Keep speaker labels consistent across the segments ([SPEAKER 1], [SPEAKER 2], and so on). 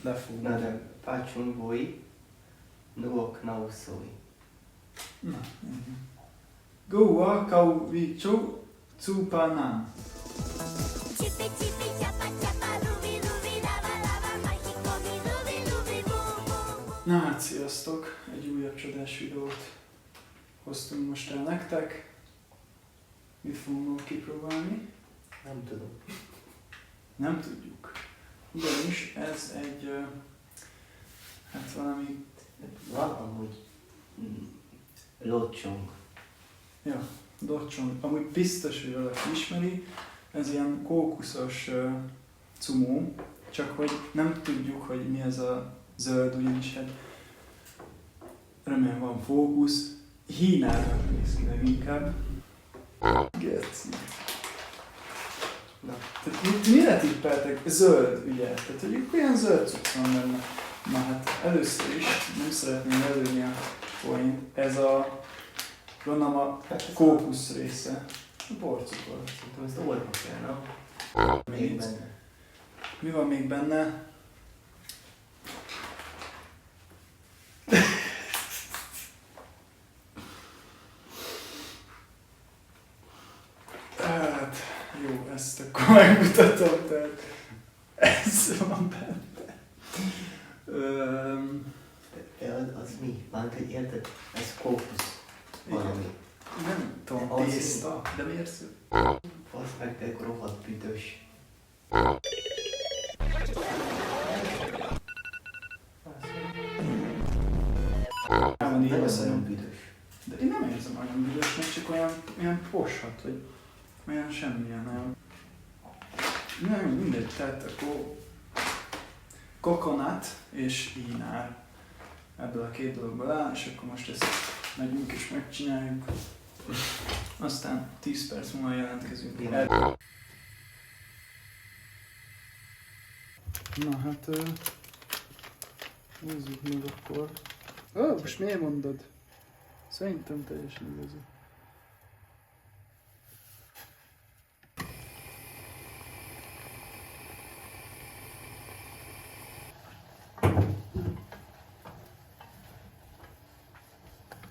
[SPEAKER 1] lefújni.
[SPEAKER 2] Na de facciamo voi nuoc nausoi.
[SPEAKER 1] Na, Goa kau vicho cupanam. Na hát sziasztok! Egy újabb csodás videót hoztunk most el nektek. Mit fogunk kipróbálni?
[SPEAKER 2] Nem tudom.
[SPEAKER 1] Nem tudjuk. Ugyanis ez egy, hát valami...
[SPEAKER 2] Van amúgy locsong.
[SPEAKER 1] Ja, docsong. Amúgy biztos, hogy valaki ismeri. Ez ilyen kókuszos cumó, csak hogy nem tudjuk, hogy mi ez a zöld, ugyanis hát remélem van fókusz. Hínának néz ki leginkább. Geci.
[SPEAKER 2] Na.
[SPEAKER 1] Tehát mire tippeltek? Zöld, ugye? Tehát hogy olyan zöld cucc van benne. Na hát először is nem szeretném előni a point. Ez a gondolom a kókusz része. A borcukor.
[SPEAKER 2] Szerintem ezt orva kell, nem? Még benne.
[SPEAKER 1] Mi van még benne? Hát, jó, ezt akkor megmutatom, tehát ez van benne.
[SPEAKER 2] Az mi? Már hogy érted? Ez kókusz. Valami.
[SPEAKER 1] Nem tudom, tészta, de miért szép?
[SPEAKER 2] Fasz meg, te rohadt büdös.
[SPEAKER 1] Nem,
[SPEAKER 2] Nem
[SPEAKER 1] az
[SPEAKER 2] olyan büdös.
[SPEAKER 1] De én nem érzem olyan büdösnek, csak olyan poshat, hogy olyan semmilyen olyan. Nem, mindegy, tehát akkor kokonát és ínár ebből a két dologból áll, és akkor most ezt megyünk és megcsináljuk. Aztán 10 perc múlva jelentkezünk. Na hát, nézzük meg akkor. Most miért mondod? Szerintem teljesen igazi.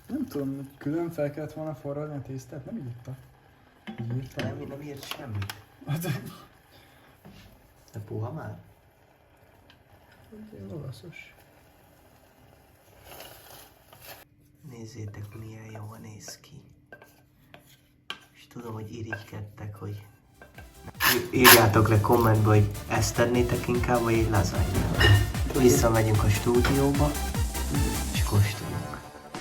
[SPEAKER 1] Nem tudom, külön fel kellett volna forradni a tésztát, nem írta. Így írta.
[SPEAKER 2] Nem írt semmit. De puha már?
[SPEAKER 1] Ez olaszos.
[SPEAKER 2] Nézzétek, milyen jól néz ki. És tudom, hogy irigykedtek, hogy... Írjátok le kommentbe, hogy ezt tennétek inkább, vagy egy lazányát. Visszamegyünk a stúdióba, és kóstoljuk.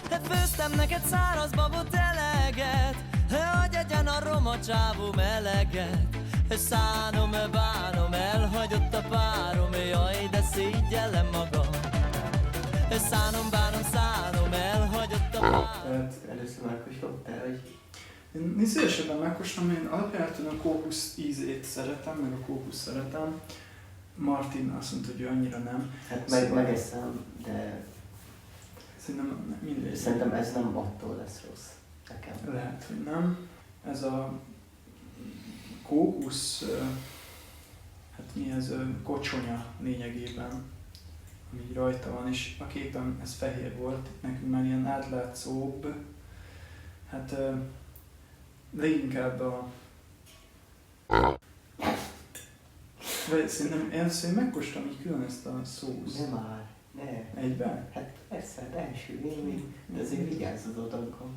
[SPEAKER 3] De főztem neked száraz babot eleget, hogy egyen a roma csávó meleget. Szánom, bánom, elhagyott a párom, jaj, de szégyellem magam. Szánom, bánom, elhagyott a párom.
[SPEAKER 2] Tehát először megkóstoltál, hogy...
[SPEAKER 1] Én szívesebben megkóstolom, én alapjáraton a kókusz ízét szeretem, meg a kókusz szeretem. Martin azt mondta, hogy ő annyira nem.
[SPEAKER 2] Hát
[SPEAKER 1] Szóval-
[SPEAKER 2] megeszem, de
[SPEAKER 1] Szerintem mindegy.
[SPEAKER 2] szerintem ez nem attól lesz rossz. Nekem.
[SPEAKER 1] Lehet, hogy nem. Ez a kókusz, hát mi ez, kocsonya lényegében, ami így rajta van, és a képen ez fehér volt, nekünk már ilyen átlátszóbb. Hát leginkább a... Vagy szerintem először megkóstolom így külön ezt a szószt.
[SPEAKER 2] Ne már, ne.
[SPEAKER 1] Egyben?
[SPEAKER 2] Hát persze, de első élmény, de azért vigyázzad odankon.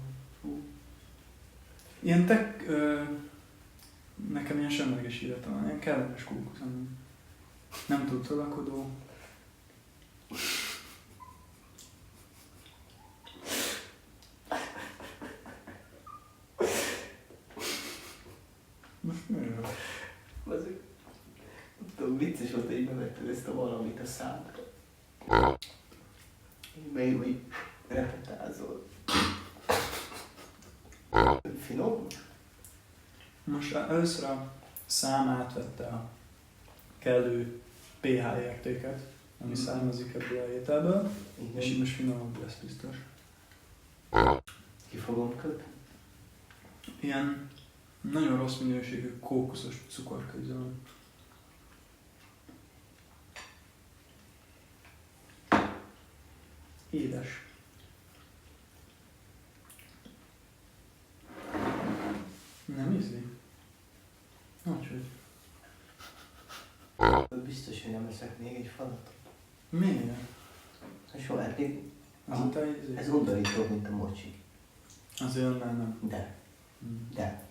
[SPEAKER 1] Ilyen nekem ilyen semleges illata van, ilyen kellemes kókusz, ami nem túl tolakodó. Most miért?
[SPEAKER 2] Azért, nem tudom, vicces volt, hogy bevetted ezt a valamit a számra. Még úgy repetázol. Finom?
[SPEAKER 1] Most először a szám átvette a kellő pH értéket, ami származik ebből a ételből,
[SPEAKER 2] Igen.
[SPEAKER 1] és így most finomabb lesz biztos.
[SPEAKER 2] Ki fogom kötni?
[SPEAKER 1] Ilyen nagyon rossz minőségű kókuszos cukorkőző van. Édes. Nem ízli? Úgyhogy.
[SPEAKER 2] Biztos, hogy nem eszek még egy falat.
[SPEAKER 1] Miért?
[SPEAKER 2] Soha eddig.
[SPEAKER 1] Azóta ízli?
[SPEAKER 2] Ez undorítóbb, mint a mocsi.
[SPEAKER 1] Azért nem.
[SPEAKER 2] De.
[SPEAKER 1] Hmm.
[SPEAKER 2] De.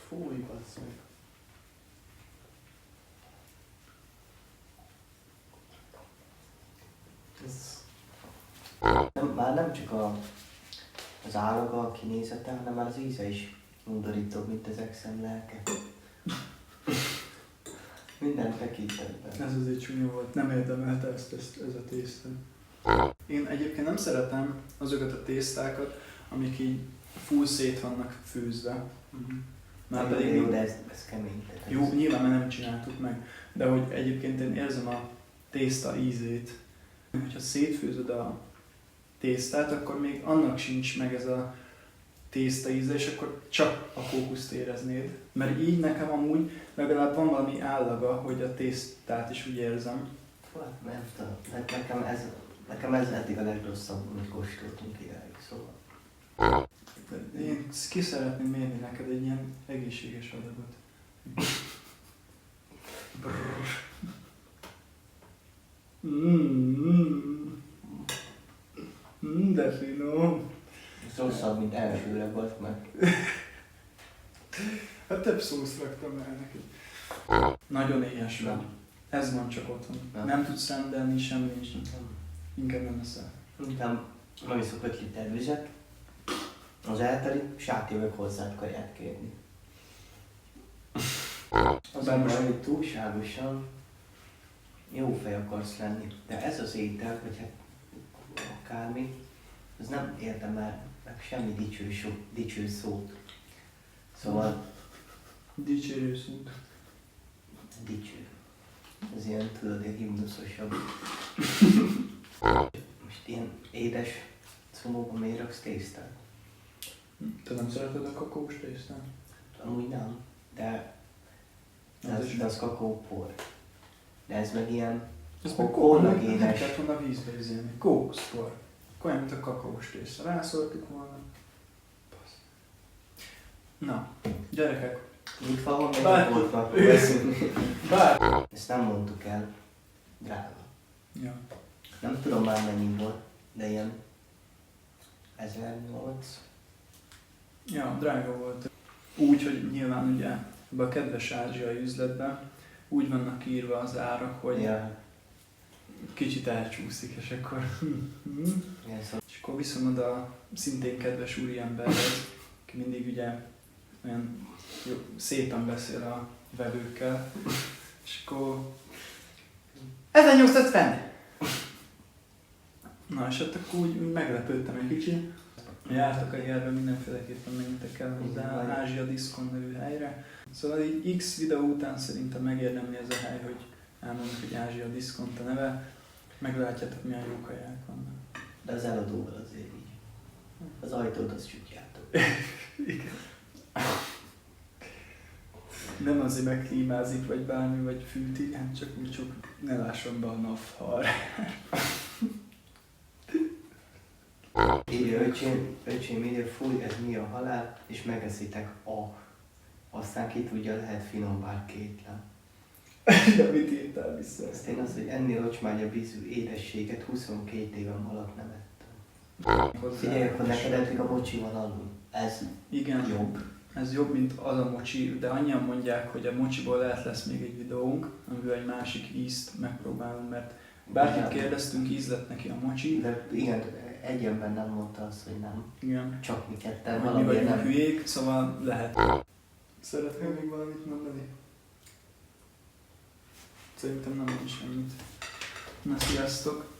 [SPEAKER 1] Fúj, bassz meg.
[SPEAKER 2] Ez... már nem csak az állaga, a kinézete, hanem már az íze is undorítóbb, mint az exem lelke. Minden tekintetben.
[SPEAKER 1] Ez azért csúnya volt, nem érdemelte ez a tészta. Én egyébként nem szeretem azokat a tésztákat, amik így full szét vannak főzve. Már pedig
[SPEAKER 2] jó, de ez kemény.
[SPEAKER 1] jó, nyilván már nem csináltuk meg, de hogy egyébként én érzem a tészta ízét. Hogyha szétfőzöd a tésztát, akkor még annak sincs meg ez a tészta íze, és akkor csak a kókuszt éreznéd. Mert így nekem amúgy legalább van valami állaga, hogy a tésztát is úgy érzem.
[SPEAKER 2] Hát, nem tudom. Nekem ez eddig a legrosszabb, amit kóstoltunk idáig, szóval.
[SPEAKER 1] Én ki szeretném mérni neked egy ilyen egészséges adagot. De finom.
[SPEAKER 2] Ez rosszabb, mint elsőre volt meg.
[SPEAKER 1] Hát több szószt raktam el neki. Nagyon éhes vagy.
[SPEAKER 2] Nem.
[SPEAKER 1] Ez van csak otthon.
[SPEAKER 2] Nem.
[SPEAKER 1] Nem tudsz rendelni, semmi nincs. Inkább nem eszel.
[SPEAKER 2] Utána megiszok 5 liter vizet, az eltelik, és átjövök hozzá kaját kérni. Az
[SPEAKER 1] Bár most-
[SPEAKER 2] hogy túlságosan jó fej akarsz lenni, de ez az étel, vagy hát akármi, az nem érdemel meg semmi dicső szót. Szóval
[SPEAKER 1] Dicsérő szót.
[SPEAKER 2] dicső. Ez ilyen, tudod, ilyen himnuszosabb. Most ilyen édes szomóban miért raksz tésztát?
[SPEAKER 1] Te nem szereted a kakós tésztát?
[SPEAKER 2] Amúgy nem, de
[SPEAKER 1] Az is.
[SPEAKER 2] az kakaópor. De ez meg ilyen
[SPEAKER 1] Ez meg
[SPEAKER 2] kollagénes.
[SPEAKER 1] nem kellett volna vízbe izélni. Kókuszkor. Olyan, mint a kakaós tészta. Rászoltuk volna. Passz. Na, gyerekek.
[SPEAKER 2] Itt valahol meg
[SPEAKER 1] Bár-
[SPEAKER 2] voltnak
[SPEAKER 1] Igen.
[SPEAKER 2] beszélni.
[SPEAKER 1] Bár...
[SPEAKER 2] Ezt nem mondtuk el. Drága.
[SPEAKER 1] Ja.
[SPEAKER 2] Nem tudom már mennyi volt, de ilyen 1008.
[SPEAKER 1] Ja, drága volt. Úgy, hogy nyilván ugye ebben a kedves ázsiai üzletben úgy vannak írva az árak, hogy
[SPEAKER 2] Ja.
[SPEAKER 1] kicsit elcsúszik, és akkor...
[SPEAKER 2] Igen, szóval
[SPEAKER 1] És akkor viszem oda a szintén kedves úriemberhez, aki mindig ugye olyan jó, szépen beszél a vevőkkel, és akkor 1850! Na, és ott akkor úgy meglepődtem egy kicsit. Jártak a jelben, mindenféleképpen menjetek el hozzá az Ázsia Diszkont nevű helyre. Szóval így X videó után szerintem megérdemli ez a hely, hogy elmondjuk, hogy Ázsia Diszkont a neve. Meglátjátok, milyen jó kaják vannak.
[SPEAKER 2] de az eladóval azért így. Az ajtót azt csukjátok.
[SPEAKER 1] Igen. Nem azért megklímázik, vagy bármi, vagy fűti, hát csak úgy csak ne lásson be a nafhar.
[SPEAKER 2] Írja öcsém írja, fúj, ez mi a halál, és megeszitek aztán ki tudja, lehet finom bár kétlem.
[SPEAKER 1] De mit írtál vissza?
[SPEAKER 2] Ezt én az, hogy ennél ocsmányabb ízű édességet 22 éven alatt nem ettem. Figyelj, akkor neked eddig a mocsi van alul. Ez
[SPEAKER 1] Igen,
[SPEAKER 2] jobb.
[SPEAKER 1] ez jobb, mint az a mocsi, de annyian mondják, hogy a mocsiból lehet lesz még egy videónk, amivel egy másik ízt megpróbálunk, mert bárkit kérdeztünk, íz lett neki a mocsi.
[SPEAKER 2] De igen, egy ember nem mondta azt, hogy nem.
[SPEAKER 1] Igen.
[SPEAKER 2] Csak mi ketten,
[SPEAKER 1] Mi
[SPEAKER 2] valamiért
[SPEAKER 1] vagyunk
[SPEAKER 2] nem.
[SPEAKER 1] hülyék, szóval lehet. Szeretnél még valamit mondani? Szerintem nem mondj semmit. Na, sziasztok!